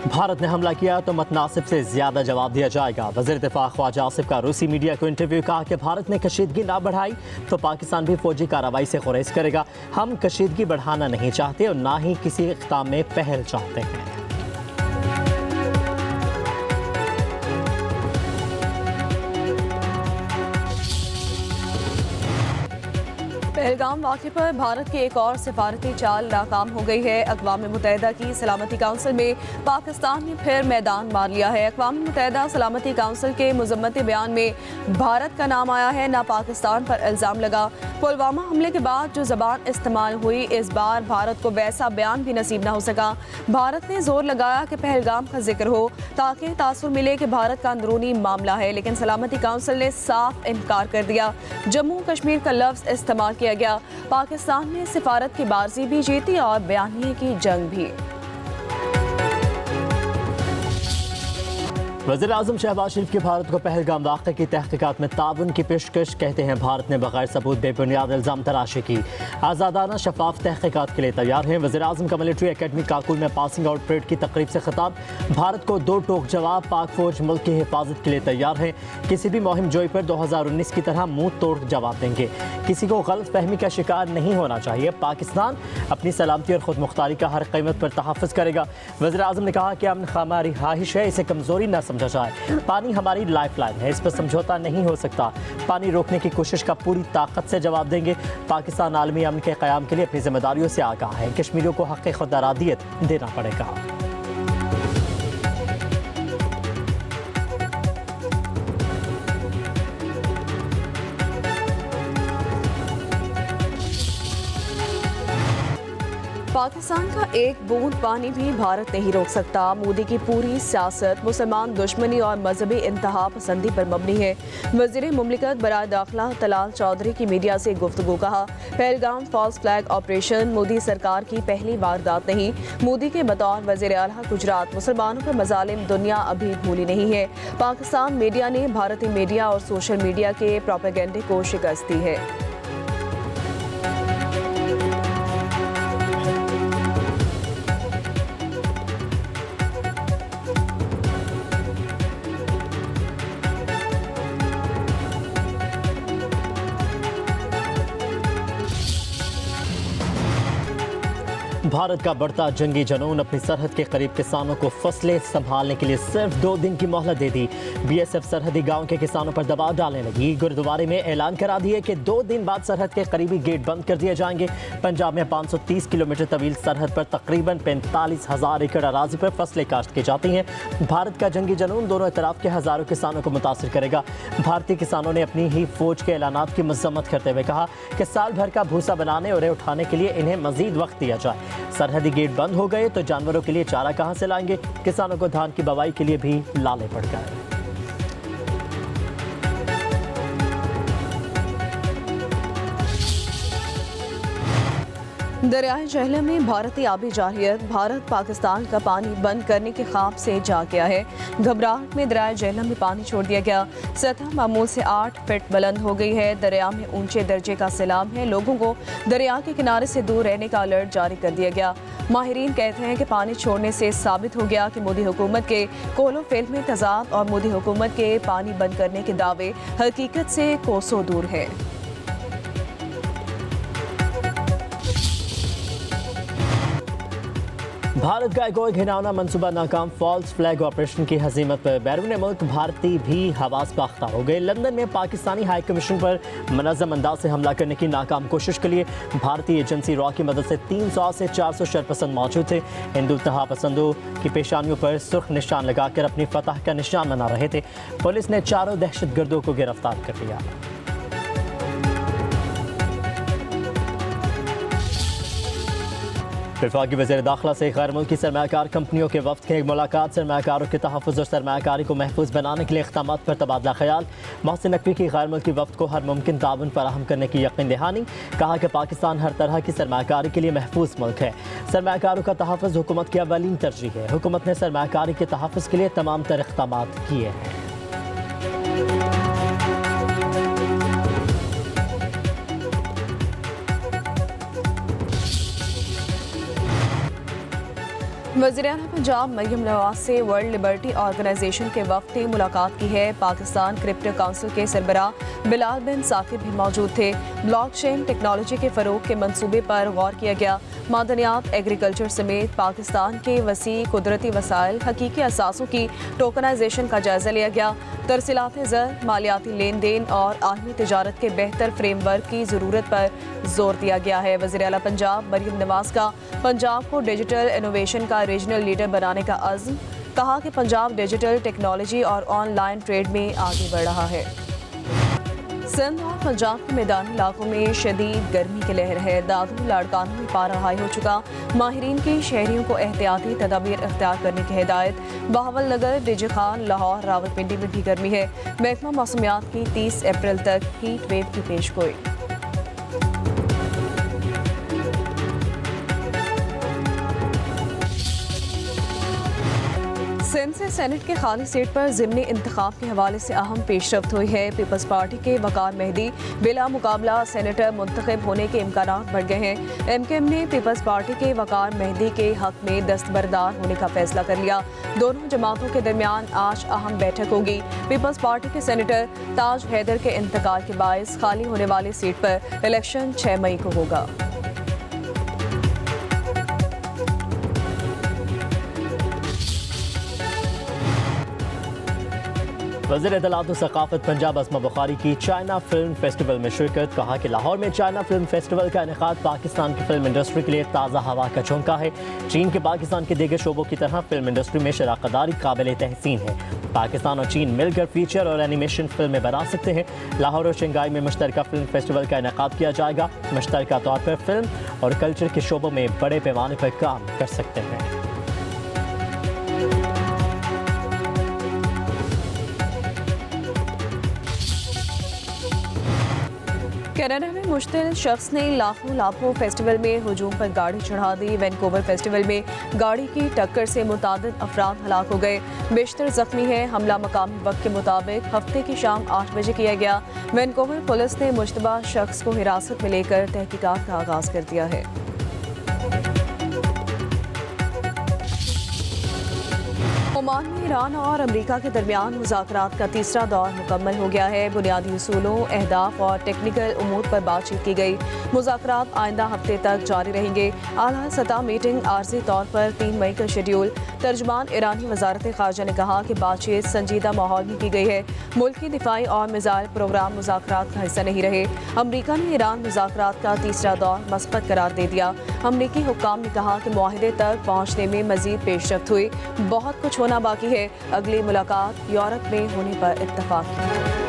भारत ने हमला किया तो मतनासिब से ज्यादा जवाब दिया जाएगा। वज़ीर दिफा ख्वाजा आसिफ का रूसी मीडिया को इंटरव्यू। कहा कि भारत ने कशीदगी ना बढ़ाई तो पाकिस्तान भी फौजी कार्रवाई से गुरेज करेगा। हम कशीदगी बढ़ाना नहीं चाहते और ना ही किसी इक़दाम में पहल चाहते हैं। पहलगाम वाक़े पर भारत की एक और सिफारती चाल नाकाम हो गई है। अक़वाम मुत्तहिदा की सलामती काउंसिल में पाकिस्तान ने फिर मैदान मार लिया है। अक़वाम मुत्तहिदा सलामती काउंसिल के मुज़म्मती बयान में भारत का नाम आया है, ना पाकिस्तान पर इल्ज़ाम लगा। पुलवामा हमले के बाद जो ज़बान इस्तेमाल हुई, इस बार भारत को वैसा बयान भी नसीब ना हो सका। भारत ने जोर लगाया कि पहलगाम का जिक्र हो ताकि तासुर मिले कि भारत का अंदरूनी मामला है, लेकिन सलामती काउंसिल ने साफ इनकार कर दिया। जम्मू कश्मीर का लफ्ज़ इस्तेमाल किया गया। पाकिस्तान ने सिफारत की बाजी भी जीती और बयानिए की जंग भी। वज़ीर आज़म शहबाज शरीफ की भारत को पहलगाम वाक़े की तहक़ीक़ात में ताउन की पेशकश। कहते हैं भारत ने बग़ैर सबूत बेबुनियाद इल्ज़ाम तराशी की। आज़ादाना शफाफ तहक़ीक़ात के लिए तैयार हैं। वज़ीर आज़म का मिलिट्री अकेडमी काकुल में पासिंग आउट परेड की तकरीब से खिताब। भारत को दो टोक जवाब। पाक फ़ौज मुल्क की हिफाजत के लिए तैयार है। किसी भी मुहिम जोई पर 2019 की तरह मुँह तोड़ जवाब देंगे। किसी को गलत फहमी का शिकार नहीं होना चाहिए। पाकिस्तान अपनी सलामती और खुद मुख्तारी का हर कीमत पर तहफ़्फ़ुज़ करेगा। वज़ीर आज़म ने कहा कि अमन हमारी ख्वाहिश है, इसे कमज़ोरी न समझा जाए। पानी हमारी लाइफ लाइन है, इस पर समझौता नहीं हो सकता। पानी रोकने की कोशिश का पूरी ताकत से जवाब देंगे। पाकिस्तान आलमी अमन के क़याम के लिए अपनी जिम्मेदारियों से आगाह है। कश्मीरियों को हक़ खुद इरादियत देना पड़ेगा। पाकिस्तान का एक बूंद पानी भी भारत नहीं रोक सकता। मोदी की पूरी सियासत मुसलमान दुश्मनी और मजहबी इंतहा पसंदी पर मबनी है। वज़ीर मुमलिकत बराए दाखिला तलाल चौधरी की मीडिया से गुफ्तगू। कहा, Pahalgam false flag operation Modi सरकार की पहली वारदात नहीं। मोदी के बतौर वज़ीर आला गुजरात मुसलमानों पर मज़ालिम दुनिया अभी भूली नहीं है। पाकिस्तान मीडिया ने भारतीय मीडिया और सोशल मीडिया के प्रोपेगेंडे को शिकस्त दी है। भारत का बढ़ता जंगी जनून। अपनी सरहद के करीब किसानों को फसलें संभालने के लिए सिर्फ 2 दिन की मोहलत दे दी। बीएसएफ सरहदी गांव के किसानों पर दबाव डालने लगी। गुरुद्वारे में ऐलान करा दिए कि 2 दिन बाद सरहद के करीबी गेट बंद कर दिए जाएंगे। पंजाब में 530 किलोमीटर तवील सरहद पर तकरीबन 45,000 एकड़ अराजी पर फसलें काश्त की जाती हैं। भारत का जंगी जनून दोनों तरफ के हज़ारों किसानों को मुतासिर करेगा। भारतीय किसानों ने अपनी ही फौज के ऐलानात की मजम्मत करते हुए कहा कि साल भर का भूसा बनाने और उठाने के लिए इन्हें मजीद वक्त दिया जाए। सरहदी गेट बंद हो गए तो जानवरों के लिए चारा कहां से लाएंगे। किसानों को धान की बवाई के लिए भी लाले पड़ गए। दरियाए जहलम में भारतीय आबी जारहियत। भारत पाकिस्तान का पानी बंद करने के ख्वाब से जा गया है। घबराहट में दरियाए जहलम में पानी छोड़ दिया गया। सतह मामूल से 8 फीट बुलंद हो गई है। दरिया में ऊंचे दर्जे का सैलाब है। लोगों को दरिया के किनारे से दूर रहने का अलर्ट जारी कर दिया गया। माहिरीन कहते हैं कि पानी छोड़ने से साबित हो गया कि मोदी हुकूमत के कोलो फिल्म में तजाद और मोदी हुकूमत के पानी बंद करने के दावे हकीकत से कोसों दूर है। भारत का एक और घिनौना मंसूबा नाकाम। फॉल्स फ्लैग ऑपरेशन की हजीमत पर बैरून मुल्क भारतीय भी हवास बाख्ता हो गए। लंदन में पाकिस्तानी हाई कमीशन पर मनज़्ज़म अंदाज से हमला करने की नाकाम कोशिश के लिए भारतीय एजेंसी रॉ की मदद से 300 से 400 शरपसंद मौजूद थे। हिंदू तहा पसंदों की पेशानियों पर सुर्ख निशान लगाकर अपनी फतह का निशान मना रहे थे। पुलिस ने 4 दहशतगर्दों को गिरफ्तार कर लिया। वफाकी वज़ीर दाखिला से गैर मुल्की सरमायाकार कंपनियों के वफ्द की एक मुलाकात। सरमायाकारों के तहफ़्फ़ुज़ और सरमायाकारी को महफूज बनाने के लिए इक़दामात पर तबादला ख्याल। मोहसिन नकवी की गैर मुल्की वफ्द को हर मुमकिन ताउन फराहम करने की यकीन दहानी। कहा कि पाकिस्तान हर तरह की सरमायाकारी के लिए महफूज मुल्क है। सरमायाकारों का तहफ़्फ़ुज़ हुकूमत की अवलीन तरजीह है। हुकूमत ने सरमायाकारी के तहफ़्फ़ुज़ के लिए तमाम तर इक़दामात किए हैं। वज़ीर-ए-आला पंजाब मरियम नवाज से वर्ल्ड लिबर्टी ऑर्गेनाइजेशन के वफ़द ने मुलाकात की है। पाकिस्तान क्रिप्टो काउंसिल के सरबराह बिलाल बिन साकिब भी मौजूद थे। ब्लॉकचेन टेक्नोलॉजी के फ़रोग के मंसूबे पर गौर किया गया। मादनियात, एग्रीकल्चर समेत पाकिस्तान के वसी कुदरती वसाइल, हकीकी असासों की टोकनाइजेशन का जायज़ा लिया गया। तरसीलात ज़र, मालियाती लेन देन और आलमी तिजारत के बेहतर फ्रेमवर्क की ज़रूरत पर जोर दिया गया है। वज़ीर-ए-आला पंजाब मरियम नवाज का पंजाब को डिजिटल इनोवेशन का रीजनल लीडर बनाने का अज़्म, कहा कि पंजाब डिजिटल टेक्नोलॉजी और ऑनलाइन ट्रेड में आगे बढ़ रहा है। सिंध और पंजाब के मैदानी इलाकों में शदीद गर्मी की लहर है। दादू लाड़कानों में पारा हाई हो चुका। माहिरीन की शहरियों को एहतियाती तदाबीर इख्तियार करने की हिदायत। बहावल नगर, डिजी खान, लाहौर, रावलपिंडी में भी गर्मी है। महकमा मौसमियात की 30 अप्रैल तक हीट वेव की पेशगोई। सिंध से सेनेट के खाली सीट पर ज़िमनी इंतखाब के हवाले से अहम पेशरफ्त हुई है। पीपल्स पार्टी के वकार मेहदी बिला मुकाबला सेनेटर मुंतखब होने के इम्कानात बढ़ गए हैं। एमकेएम ने पीपल्स पार्टी के वकार मेहदी के हक में दस्तबरदार होने का फैसला कर लिया। दोनों जमातों के दरमियान आज अहम बैठक होगी। पीपल्स पार्टी के सेनेटर ताज हैदर के इंतकाल के बायस खाली होने वाली सीट पर इलेक्शन 6 मई को होगा। वज़ीर इत्तलात और सकाफत पंजाब अस्मा बुखारी की चाइना फिल्म फेस्टिवल में शिरकत। कहा कि लाहौर में चाइना फिल्म फेस्टिवल का इनेकाद पाकिस्तान की फिल्म इंडस्ट्री के लिए ताज़ा हवा का झोंका है। चीन के पाकिस्तान के दीगर शोबों की तरह फिल्म इंडस्ट्री में शराकतदारी काबिल तहसीन है। पाकिस्तान और चीन मिलकर फीचर और एनिमेशन फिल्में बना सकते हैं। लाहौर और शंघाई में मुश्तरका फिल्म फेस्टिवल का इनेकाद किया जाएगा। मुश्तरका तौर पर फिल्म और कल्चर के शोबों में बड़े पैमाने पर काम कर सकते हैं। कनाडा में मुश्तिल शख्स ने लाखों फेस्टिवल में हुजूम पर गाड़ी चढ़ा दी। वैनकूवर फेस्टिवल में गाड़ी की टक्कर से मुतादिद अफराद हलाक हो गए, बेशतर जख्मी हैं। हमला मकामी वक्त के मुताबिक हफ्ते की शाम 8 बजे किया गया। वैनकूवर पुलिस ने मुश्तबा शख्स को हिरासत में लेकर तहकीकात का आगाज कर दिया है। ओमान में ईरान और अमेरिका के दरमियान मुज़ाकरात का तीसरा दौर मुकम्मल हो गया है। बुनियादी उसूलों, अहदाफ और टेक्निकल उमूर पर बातचीत की गई। मुज़ाकरात आइंदा हफ्ते तक जारी रहेंगे। आला सतह मीटिंग आर्जी तौर पर 3 मई का शेड्यूल। तर्जमान ईरानी वजारत ख़ारजा ने कहा कि बातचीत संजीदा माहौल में की गई है। मुल्की दिफाई और मिसाइल प्रोग्राम मुज़ाकरात का हिस्सा नहीं रहे। अमरीका ने ईरान मुज़ाकरात का तीसरा दौर मस्बत करार दे दिया। अमरीकी हुक्काम ने कहा कि मुआहिदे तक पहुँचने में मज़ीद पेशरफ्त हुई, बहुत कुछ होना बाकी है। अगली मुलाकात यूरोप में होने पर इत्तफाक की।